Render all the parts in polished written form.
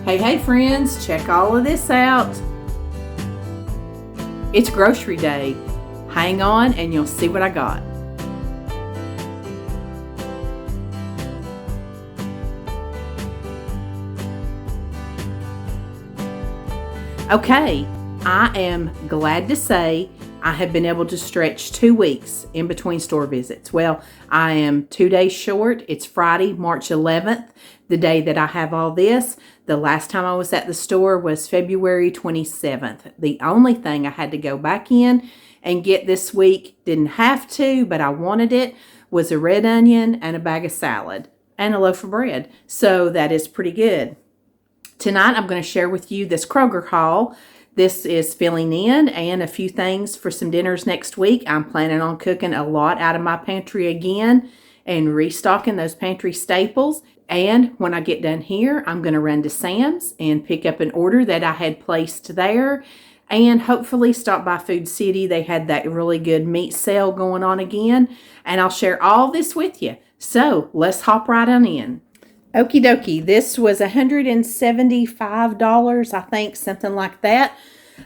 Hey friends, check all of this out. It's grocery day. Hang on and you'll see what I got. Okay, I am glad to say I have been able to stretch 2 weeks in between store visits. Well, I am 2 days short. It's Friday, March 11th, the day that I have all this. The last time I was at the store was February 27th. The only thing I had to go back in and get this week, didn't have to, but I wanted it, was a red onion and a bag of salad and a loaf of bread. So that is pretty good. Tonight, I'm going to share with you this Kroger haul. This is filling in and a few things for some dinners next week. I'm planning on cooking a lot out of my pantry again and restocking those pantry staples. And when I get done here, I'm going to run to Sam's and pick up an order that I had placed there and hopefully stop by Food City. They had that really good meat sale going on again, and I'll share all this with you. So let's hop right on in. Okie dokie, this was $175, I think, something like that.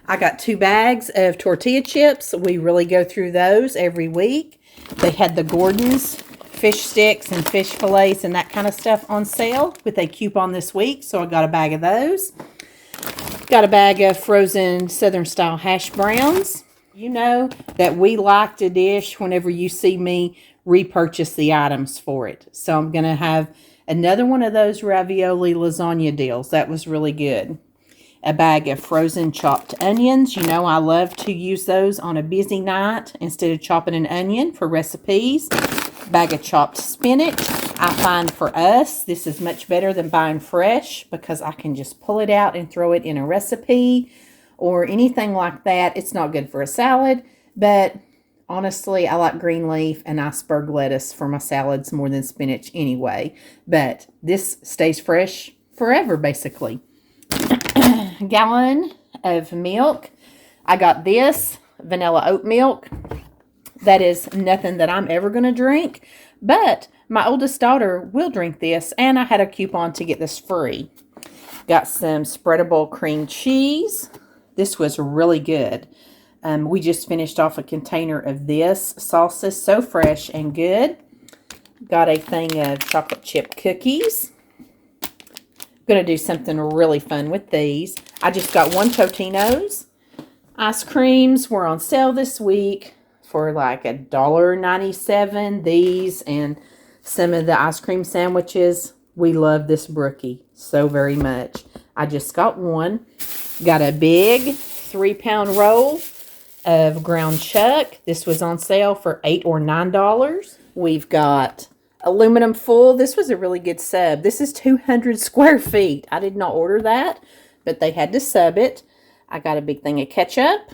I got 2 bags of tortilla chips. We really go through those every week. They had the Gordon's fish sticks and fish fillets and that kind of stuff on sale with a coupon this week, so I got a bag of those. Got a bag of frozen Southern style hash browns. You know that we like to dish whenever you see me repurchase the items for it. So I'm going to have another one of those ravioli lasagna deals. That was really good. A bag of frozen chopped onions. You know I love to use those on a busy night instead of chopping an onion for recipes. Bag of chopped spinach. I find for us this is much better than buying fresh because I can just pull it out and throw it in a recipe or anything like that. It's not good for a salad, but honestly, I like green leaf and iceberg lettuce for my salads more than spinach anyway. But this stays fresh forever, basically. A gallon of milk. I got this vanilla oat milk. That is nothing that I'm ever going to drink. But my oldest daughter will drink this, and I had a coupon to get this free. Got some spreadable cream cheese. This was really good. We just finished off a container of this salsa, so fresh and good. Got a thing of chocolate chip cookies. Going to do something really fun with these. I just got 1 Totino's. Ice creams were on sale this week for like $1.97. These and some of the ice cream sandwiches. We love this brookie so very much. I just got 1. Got a big 3-pound roll of ground chuck. This was on sale for $8 or $9. We've got aluminum foil. This was a really good sub. This is 200 square feet. I did not order that, but they had to sub it. I got a big thing of ketchup.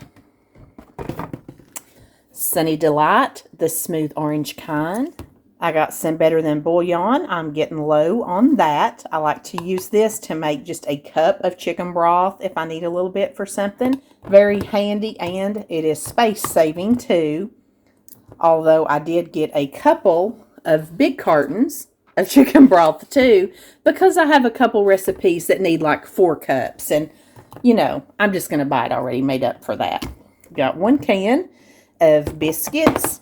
Sunny Delight, the smooth orange kind. I got some Better Than Bouillon. I'm getting low on that. I like to use this to make just a cup of chicken broth if I need a little bit for something. Very handy, and it is space saving too. Although I did get a couple of big cartons of chicken broth too, because I have a couple recipes that need like 4 cups, and you know, I'm just going to buy it already made up for that. Got 1 can of biscuits.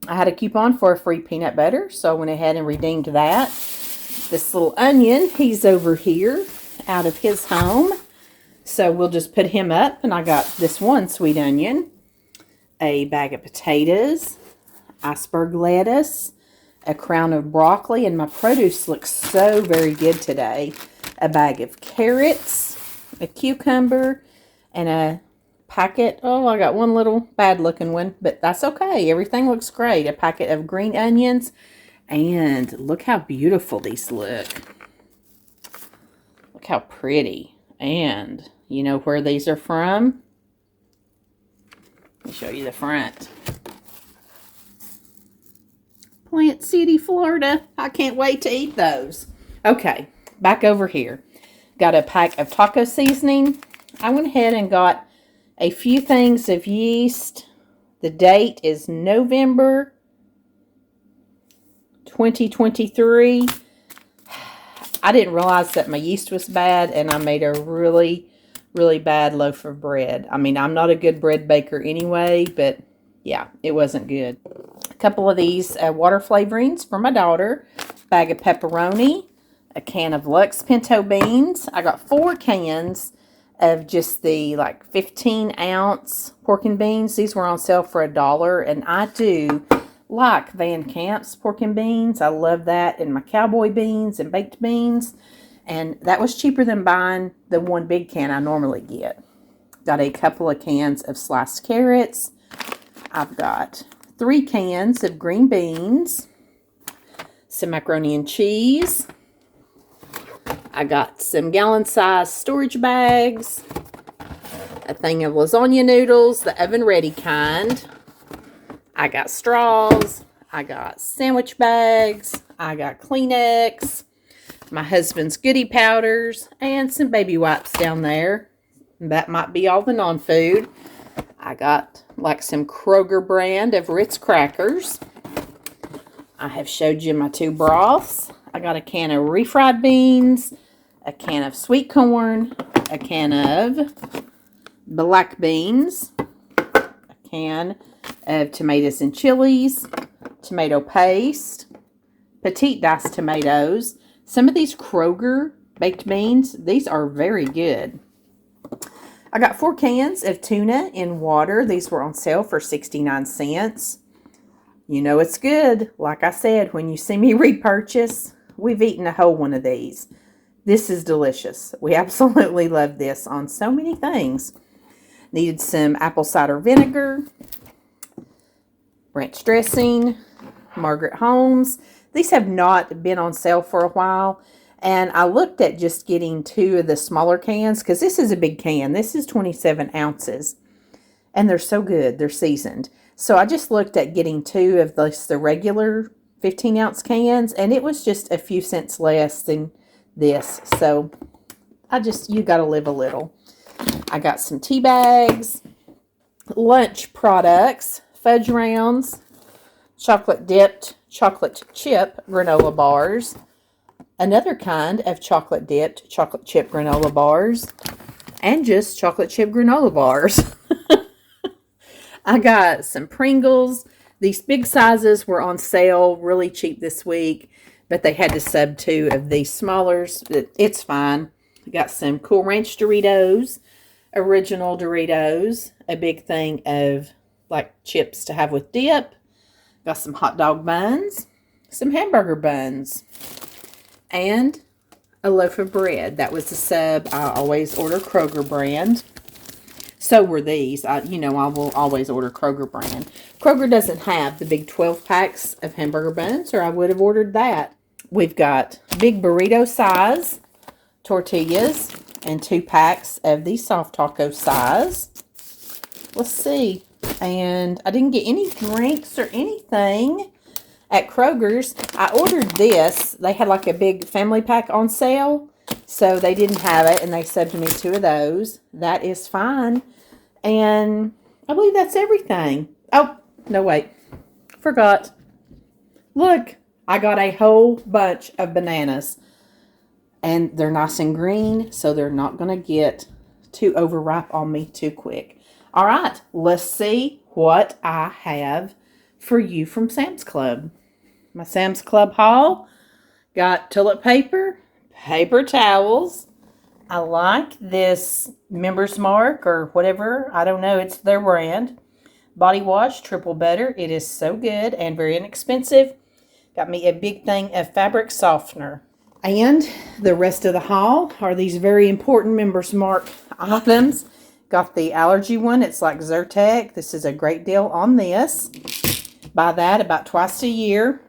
I had a coupon for a free peanut butter, so I went ahead and redeemed that. This little onion, he's over here out of his home, so we'll just put him up. And I got this 1 sweet onion, a bag of potatoes, iceberg lettuce, a crown of broccoli, and my produce looks so very good today. A bag of carrots, a cucumber, and a packet. Oh, I got 1 little bad looking one, but that's okay. Everything looks great. A packet of green onions, and look how beautiful these look. Look how pretty. And you know where these are from? Let me show you the front. Plant City, Florida. I can't wait to eat those. Okay, back over here. Got a pack of taco seasoning. I went ahead and got a few things of yeast. The date is November 2023. I didn't realize that my yeast was bad, and I made a really, really bad loaf of bread. I mean, I'm not a good bread baker anyway, but yeah, it wasn't good. A couple of these water flavorings for my daughter. Bag of pepperoni. A can of Lux pinto beans. I got 4 cans of just the like 15-ounce pork and beans. These were on sale for $1, and I do like Van Camp's pork and beans. I love that, and my cowboy beans and baked beans, and that was cheaper than buying the one big can I normally get. Got a couple of cans of sliced carrots. I've got 3 cans of green beans, some macaroni and cheese. I got some gallon-sized storage bags, a thing of lasagna noodles, the oven-ready kind. I got straws. I got sandwich bags. I got Kleenex, my husband's goodie powders, and some baby wipes down there. That might be all the non-food. I got like some Kroger brand of Ritz crackers. I have showed you my 2 broths. I got a can of refried beans, a can of sweet corn, a can of black beans, a can of tomatoes and chilies, tomato paste, petite diced tomatoes. Some of these Kroger baked beans, these are very good. I got 4 cans of tuna in water. These were on sale for 69 cents. You know it's good. Like I said, when you see me repurchase, we've eaten a whole one of these. This is delicious. We absolutely love this on so many things. Needed some apple cider vinegar, ranch dressing, Margaret Holmes. These have not been on sale for a while. And I looked at just getting 2 of the smaller cans, because this is a big can. This is 27 ounces. And they're so good. They're seasoned. So I just looked at getting 2 of the regular 15-ounce cans, and it was just a few cents less than this. So you got to live a little. I got some tea bags, lunch products, fudge rounds, chocolate dipped chocolate chip granola bars, another kind of chocolate dipped chocolate chip granola bars, and just chocolate chip granola bars. I got some Pringles. These big sizes were on sale really cheap this week, but they had to sub 2 of these smallers. It's fine. I got some Cool Ranch Doritos, original Doritos, a big thing of like chips to have with dip. Got some hot dog buns, some hamburger buns, and a loaf of bread. That was the sub. I always order Kroger brand. So were these. I will always order Kroger brand. Kroger doesn't have the big 12 packs of hamburger buns, or I would have ordered that. We've got big burrito size tortillas and 2 packs of the soft taco size. Let's see. And I didn't get any drinks or anything at Kroger's. I ordered this. They had like a big family pack on sale, so they didn't have it, and they subbed me 2 of those. That is fine. And I believe that's everything. Oh, no, wait. Forgot. Look, I got a whole bunch of bananas. And they're nice and green, so they're not going to get too overripe on me too quick. All right, let's see what I have for you from Sam's Club. My Sam's Club haul got toilet paper, paper towels. I like this Member's Mark or whatever. I don't know. It's their brand. Body wash, triple butter. It is so good and very inexpensive. Got me a big thing of fabric softener. And the rest of the haul are these very important Member's Mark items. Got the allergy one. It's like Zyrtec. This is a great deal on this. Buy that about twice a year.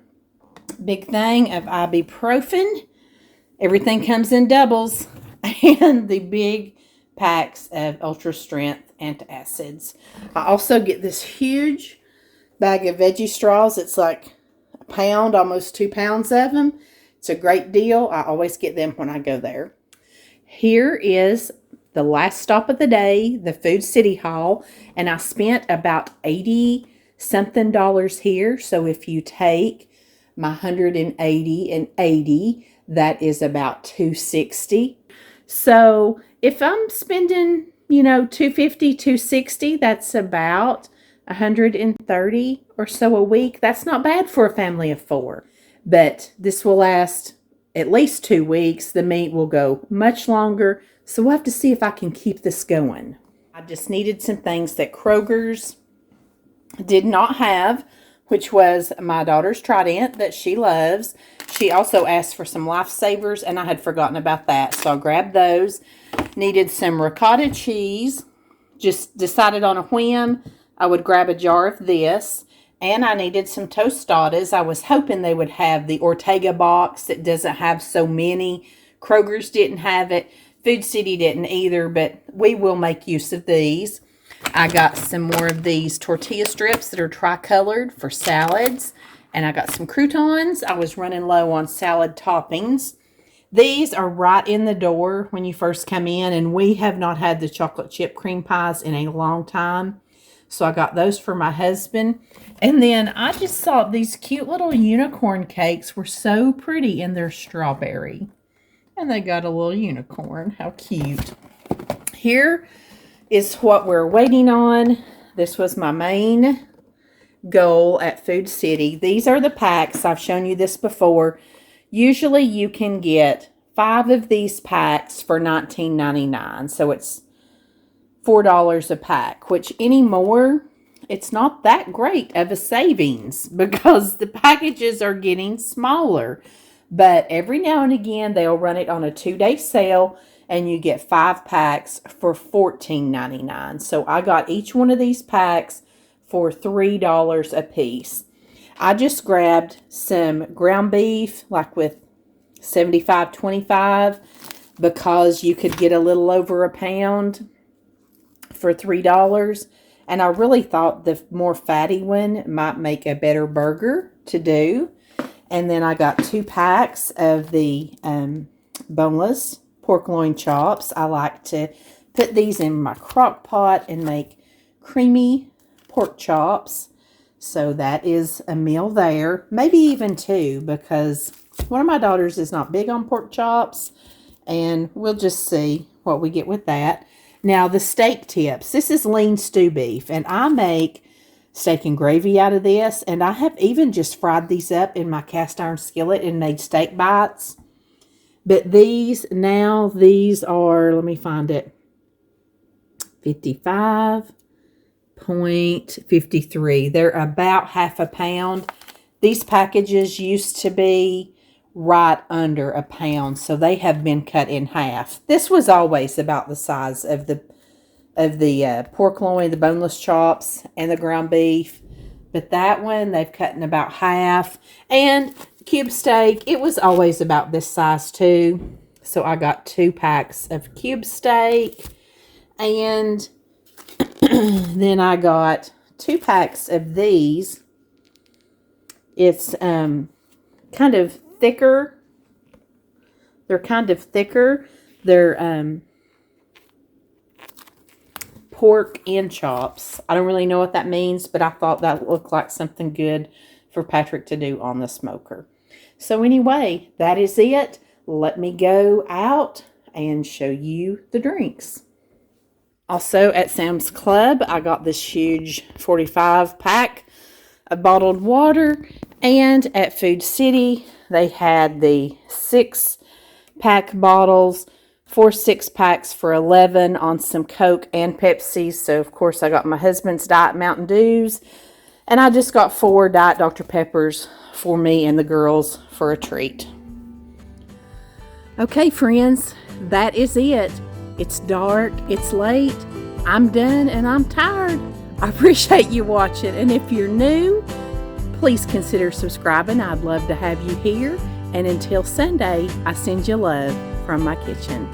Big thing of ibuprofen. Everything comes in doubles. And the big packs of ultra strength antacids. I also get this huge bag of veggie straws. It's like a pound, almost 2 pounds of them. It's a great deal. I always get them when I go there. Here is the last stop of the day, the Food City haul, and I spent about $80-something here. So if you take my $180 and $80, that is about $2.60. So if I'm spending, $2.50, $2.60, that's about $130 or so a week. That's not bad for a family of 4. But this will last at least 2 weeks. The meat will go much longer. So we'll have to see if I can keep this going. I just needed some things that Kroger's did not have, which was my daughter's Trident that she loves. She also asked for some Lifesavers, and I had forgotten about that, so I grabbed those. Needed some ricotta cheese. Just decided on a whim I would grab a jar of this. And I needed some tostadas. I was hoping they would have the Ortega box that doesn't have so many. Kroger's didn't have it. Food City didn't either, but we will make use of these. I got some more of these tortilla strips that are tricolored for salads. And I got some croutons. I was running low on salad toppings. These are right in the door when you first come in. And we have not had the chocolate chip cream pies in a long time. So I got those for my husband. And then I just saw these cute little unicorn cakes were so pretty in their strawberry. And they got a little unicorn. How cute. Here is what we're waiting on. This was my main goal at Food City. These are the packs. I've shown you this before. Usually you can get 5 of these packs for $19.99. So it's $4 a pack, which anymore, it's not that great of a savings because the packages are getting smaller. But every now and again, they'll run it on a 2-day sale and you get 5 packs for $14.99. So I got each one of these packs for $3 a piece. I just grabbed some ground beef, like with 75-25, because you could get a little over a pound for $3. And I really thought the more fatty one might make a better burger to do. And then I got 2 packs of the boneless pork loin chops. I like to put these in my crock pot and make creamy pork chops. So that is a meal there. Maybe even 2, because one of my daughters is not big on pork chops. And we'll just see what we get with that. Now, the steak tips. This is lean stew beef. And I make steak and gravy out of this. And I have even just fried these up in my cast iron skillet and made steak bites. But these are, let me find it, 55.53. They're about half a pound. These packages used to be right under a pound, so they have been cut in half. This was always about the size of the pork loin, the boneless chops, and the ground beef. But that one, they've cut in about half. And cube steak, it was always about this size too. So I got 2 packs of cube steak. And then I got 2 packs of these. It's kind of thicker. They're kind of thicker. They're pork and chops. I don't really know what that means, but I thought that looked like something good for Patrick to do on the smoker. So anyway, that is it. Let me go out and show you the drinks. Also at Sam's Club, I got this huge 45 pack of bottled water. And at Food City, they had the 6-pack bottles, 4 6-packs for $11 on some Coke and Pepsi. So, of course, I got my husband's Diet Mountain Dews. And I just got 4 Diet Dr. Peppers for me and the girls for a treat. Okay, friends, that is it. It's dark, it's late, I'm done, and I'm tired. I appreciate you watching, and if you're new, please consider subscribing. I'd love to have you here, and until Sunday, I send you love from my kitchen.